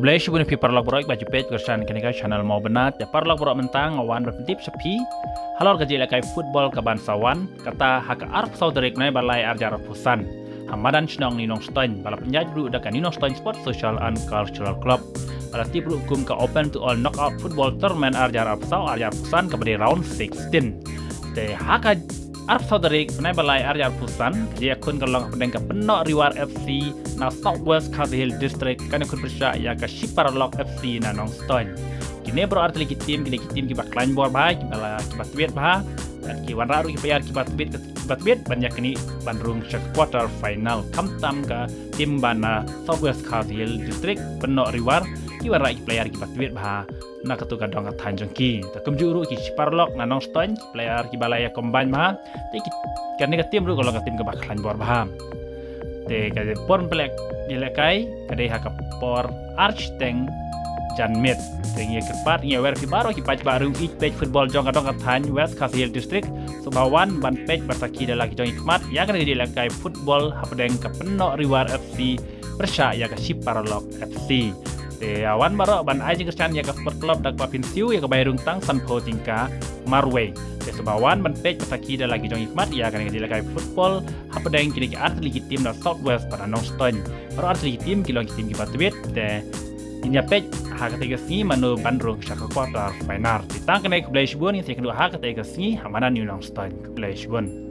Keblai shibun pi parlok borok baju page gersan kenika channel mau benat ya parlok borok mentang awan berpentip sepi halor gaji lakai football ke bansawan kata hak arp saudarik nai balai arjar pusan hamadan senong ninong ston bala penjaj bru dakan ninong ston sport social and cultural club bala tip hukum ke open to all knockout football tournament arjar pusan ke beri round 16 te hak arp saudarik nai balai arjar pusan dia kun kelong pedeng ke penok riwar FC na Southwest Castle District kan kun bersya ya ke Shiparlock FC na nong ston kini berarti lagi tim ki baklan bor baik bala kibat wet bah dan ki wan raru ki bayar kibat wet banyak kini bandrung quarter final kamtam ke tim bana Southwest Castle District penok riwar ki wan raru ki player kibat wet bah na ketukan dong tanjung ki takum juru ki Shiparlock na nong ston player ki balaya combine bah te kan ni ke tim ru kalau ke tim ke baklan bor bah te kade pon pelek dilekai kade hak por archteng janmet tengi kepat nge wer ki baro ki paj baru page football jong kadong kathan West Castle District subawan ban page basaki dalaki jong ikmat ya kan dilekai football hapdeng ke penok riwar FC persya ya ke Shiparlock FC te awan baro ban aji kersan ya ke sport club dak papinsiu ya ke bayrung tang sanpo tingka marway te subawan ban page basaki dalaki jong ikmat ya kan dilekai football hapdeng kini ki art ligi tim da Southwest pada Nongstone baro art ligi tim kilong tim ki batwet te inya page hak ketiga sini manu bandrung syaka quarter final ditang kena keblai shibun yang kedua hak ketiga sini hamanan Nongstone keblai shibun